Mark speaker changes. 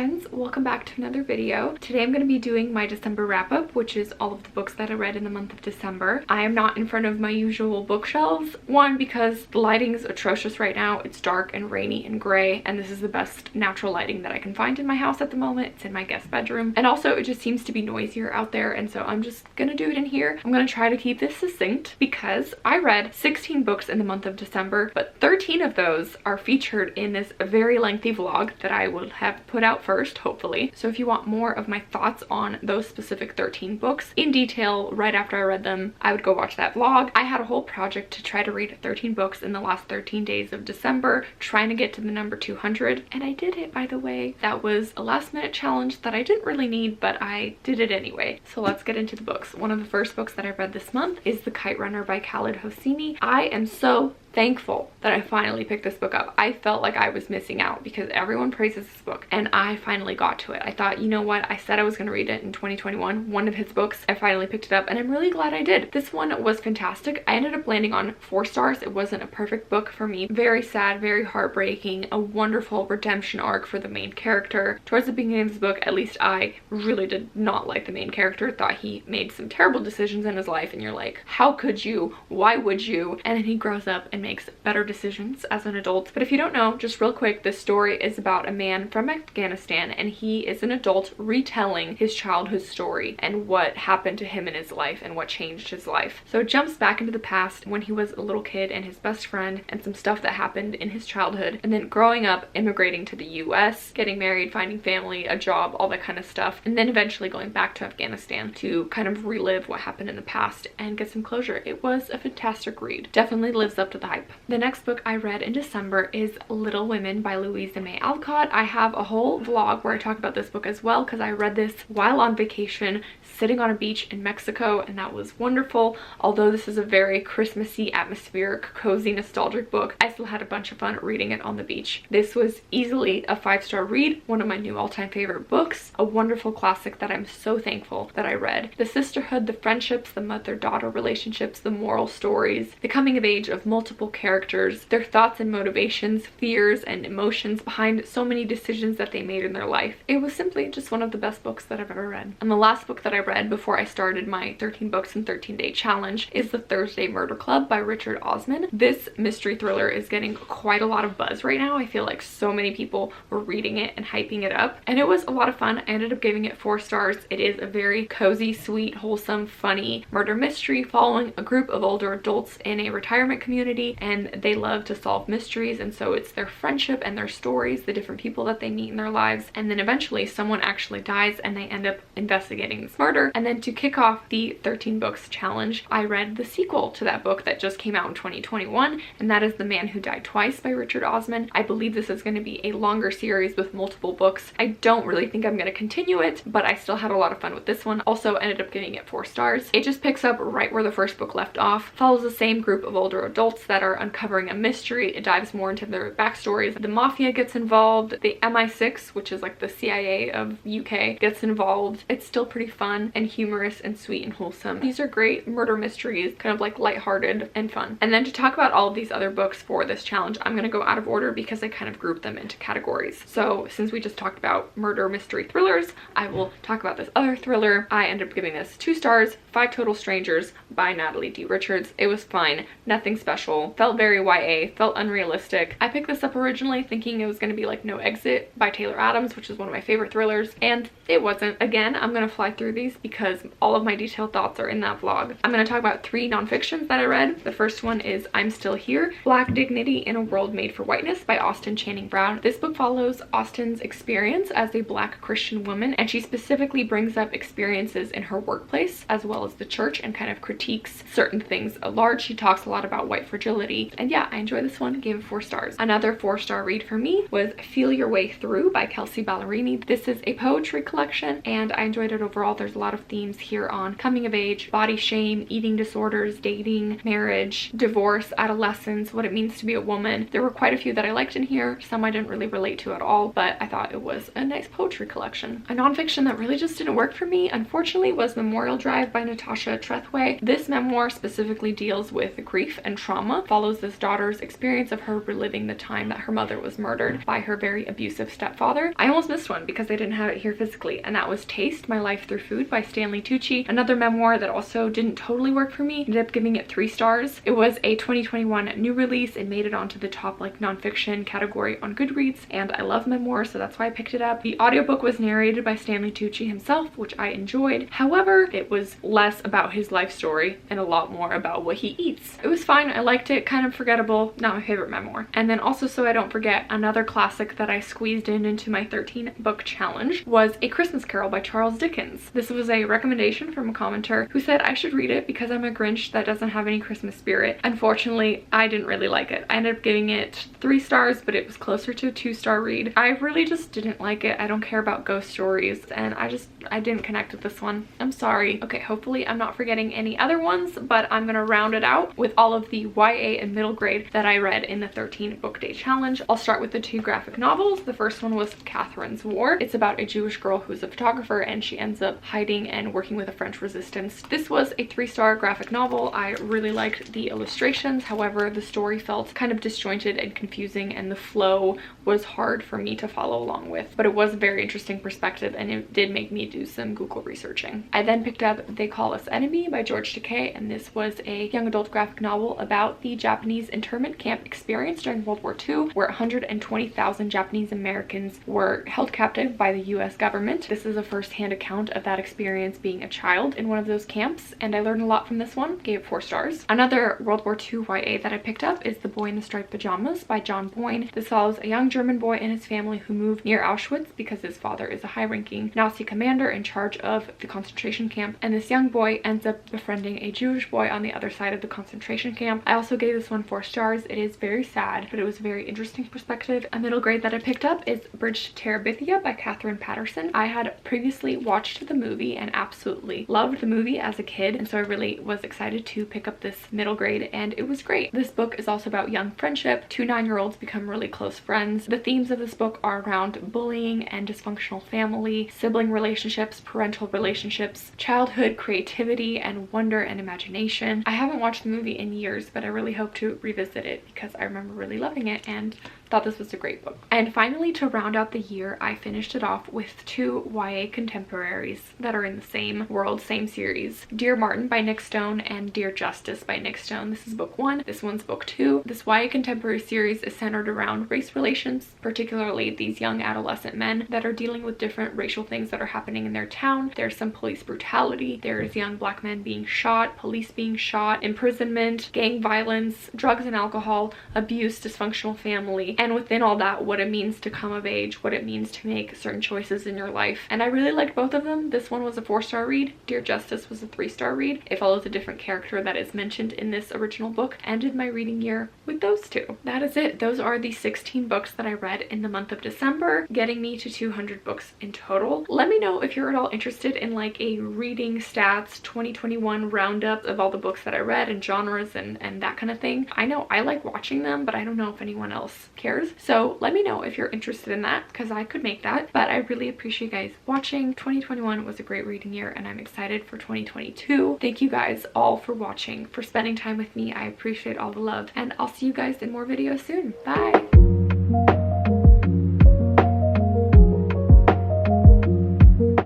Speaker 1: friends, welcome back to another video. Today I'm going to be doing my December wrap-up, which is all of the books that I read in the month of December. I am not in front of my usual bookshelves. One, because the lighting is atrocious right now. It's dark and rainy and gray, and this is the best natural lighting that I can find in my house at the moment. It's in my guest bedroom, and also it just seems to be noisier out there, and so I'm just gonna do it in here. I'm gonna try to keep this succinct because I read 16 books in the month of December, but 13 of those are featured in this very lengthy vlog that I will have put out first, hopefully. So if you want more of my thoughts on those specific 13 books in detail right after I read them, I would go watch that vlog. I had a whole project to try to read 13 books in the last 13 days of December, trying to get to the number 200, and I did it, by the way. That was a last minute challenge that I didn't really need, but I did it anyway. So let's get into the books. One of the first books that I read this month is The Kite Runner by Khaled Hosseini. I am so thankful that I finally picked this book up. I felt like I was missing out because everyone praises this book, and I finally got to it. I thought, you know what, I said I was going to read it in 2021, one of his books. I finally picked it up, and I'm really glad I did. This one was fantastic. I ended up landing on 4 stars. It wasn't a perfect book for me. Very sad, very heartbreaking, a wonderful redemption arc for the main character. Towards the beginning of this book, at least I really did not like the main character. Thought he made some terrible decisions in his life, and you're like, how could you? Why would you? And then he grows up and makes better decisions as an adult. But if you don't know, just real quick, this story is about a man from Afghanistan, and he is an adult retelling his childhood story and what happened to him in his life and what changed his life. So it jumps back into the past when he was a little kid and his best friend and some stuff that happened in his childhood, and then growing up, immigrating to the US, getting married, finding family, a job, all that kind of stuff, and then eventually going back to Afghanistan to kind of relive what happened in the past and get some closure. It was a fantastic read. Definitely lives up to the hype. The next book I read in December is Little Women by Louisa May Alcott. I have a whole vlog where I talk about this book as well because I read this while on vacation sitting on a beach in Mexico, and that was wonderful. Although this is a very Christmassy, atmospheric, cozy, nostalgic book, I still had a bunch of fun reading it on the beach. This was easily a 5-star read, one of my new all-time favorite books, a wonderful classic that I'm so thankful that I read. The sisterhood, the friendships, the mother-daughter relationships, the moral stories, the coming of age of multiple characters, their thoughts and motivations, fears and emotions behind so many decisions that they made in their life. It was simply just one of the best books that I've ever read. And the last book that I read before I started my 13 books in 13-day challenge is The Thursday Murder Club by Richard Osman. This mystery thriller is getting quite a lot of buzz right now. I feel like so many people were reading it and hyping it up, and it was a lot of fun. I ended up giving it 4 stars. It is a very cozy, sweet, wholesome, funny murder mystery following a group of older adults in a retirement community, and they love to solve mysteries, and so it's their friendship and their stories, the different people that they meet in their lives, and then eventually someone actually dies and they end up investigating this murder. And then to kick off the 13 books challenge, I read the sequel to that book that just came out in 2021, and that is The Man Who Died Twice by Richard Osman. I believe this is going to be a longer series with multiple books. I don't really think I'm going to continue it, but I still had a lot of fun with this one. Also ended up giving it 4 stars. It just picks up right where the first book left off, follows the same group of older adults that are uncovering a mystery. It dives more into their backstories. The mafia gets involved. The MI6, which is like the CIA of UK, gets involved. It's still pretty fun and humorous and sweet and wholesome. These are great murder mysteries, kind of like lighthearted and fun. And then to talk about all of these other books for this challenge, I'm going to go out of order because I kind of grouped them into categories. So since we just talked about murder mystery thrillers, I will talk about this other thriller. I ended up giving this 2 stars, 5 Total Strangers by Natalie D. Richards. It was fine, nothing special, felt very YA, felt unrealistic. I picked this up originally thinking it was going to be like No Exit by Taylor Adams, which is one of my favorite thrillers, and it wasn't. Again, I'm going to fly through these because all of my detailed thoughts are in that vlog. I'm going to talk about 3 nonfictions that I read. The first one is I'm Still Here, Black Dignity in a World Made for Whiteness by Austen Channing Brown. This book follows Austen's experience as a Black Christian woman, and she specifically brings up experiences in her workplace as well as the church and kind of critiques certain things at large. She talks a lot about white fragility, and yeah, I enjoyed this one, gave it 4 stars. Another 4-star read for me was Feel Your Way Through by Kelsea Ballerini. This is a poetry collection, and I enjoyed it overall. There's a lot of themes here on coming of age, body shame, eating disorders, dating, marriage, divorce, adolescence, what it means to be a woman. There were quite a few that I liked in here. Some I didn't really relate to at all, but I thought it was a nice poetry collection. A nonfiction that really just didn't work for me, unfortunately, was Memorial Drive by Natasha Trethewey. This memoir specifically deals with grief and trauma drama. Follows this daughter's experience of her reliving the time that her mother was murdered by her very abusive stepfather. I almost missed one because I didn't have it here physically, and that was Taste: My Life Through Food by Stanley Tucci. Another memoir that also didn't totally work for me. Ended up giving it 3 stars. It was a 2021 new release. It made it onto the top like nonfiction category on Goodreads, and I love memoirs, so that's why I picked it up. The audiobook was narrated by Stanley Tucci himself, which I enjoyed. However, it was less about his life story and a lot more about what he eats. It was fine. I liked it. Kind of forgettable. Not my favorite memoir. And then also, so I don't forget, another classic that I squeezed into my 13 book challenge was A Christmas Carol by Charles Dickens. This was a recommendation from a commenter who said I should read it because I'm a Grinch that doesn't have any Christmas spirit. Unfortunately, I didn't really like it. I ended up giving it 3 stars, but it was closer to a 2-star read. I really just didn't like it. I don't care about ghost stories, and I didn't connect with this one. I'm sorry. Okay, hopefully I'm not forgetting any other ones, but I'm gonna round it out with all of the YA and middle grade that I read in the 13 book day challenge. I'll start with the 2 graphic novels. The first one was Catherine's War. It's about a Jewish girl who's a photographer, and she ends up hiding and working with the French resistance. This was a 3-star graphic novel. I really liked the illustrations. However, the story felt kind of disjointed and confusing, and the flow was hard for me to follow along with, but it was a very interesting perspective, and it did make me do some Google researching. I then picked up They Call Us Enemy by George Takei, and this was a young adult graphic novel about the Japanese internment camp experience during World War II, where 120,000 Japanese Americans were held captive by the US government. This is a first-hand account of that experience being a child in one of those camps, and I learned a lot from this one. Gave it 4 stars. Another World War II YA that I picked up is The Boy in the Striped Pajamas by John Boyne. This follows a young German boy and his family who moved near Auschwitz because his father is a high-ranking Nazi commander in charge of the concentration camp, and this young boy ends up befriending a Jewish boy on the other side of the concentration camp. I also gave this one 4 stars. It is very sad, but it was a very interesting perspective. A middle grade that I picked up is Bridge to Terabithia by Katherine Paterson. I had previously watched the movie and absolutely loved the movie as a kid, and so I really was excited to pick up this middle grade, and it was great. This book is also about young friendship. 2 9-year-olds become really close friends. The themes of this book are around bullying and dysfunctional family, sibling relationships, parental relationships, childhood creativity and wonder and imagination. I haven't watched the movie in years, but I really hope to revisit it because I remember really loving it and thought this was a great book. And finally, to round out the year, I finished it off with 2 YA contemporaries that are in the same world, same series. Dear Martin by Nick Stone and Dear Justice by Nick Stone. This is book 1. This one's book 2. This YA contemporary series is centered around race relations, particularly these young adolescent men that are dealing with different racial things that are happening in their town. There's some police brutality. There's young black men being shot, police being shot, imprisonment, gang violence, drugs and alcohol, abuse, dysfunctional family, and within all that, what it means to come of age, what it means to make certain choices in your life. And I really liked both of them. This one was a 4-star read. Dear Justice was a 3-star read. It follows a different character that is mentioned in this original book. Ended my reading year with those 2. That is it. Those are the 16 books that I read in the month of December, getting me to 200 books in total. Let me know if you're at all interested in like a reading stats 2021 roundup of all the books that I read and genres and that kind of thing. I know I like watching them, but I don't know if anyone else cares. So let me know if you're interested in that, because I could make that. But I really appreciate you guys watching. 2021 was a great reading year, and I'm excited for 2022. Thank you guys all for watching, for spending time with me. I appreciate all the love, and I'll see you guys in more videos soon. Bye.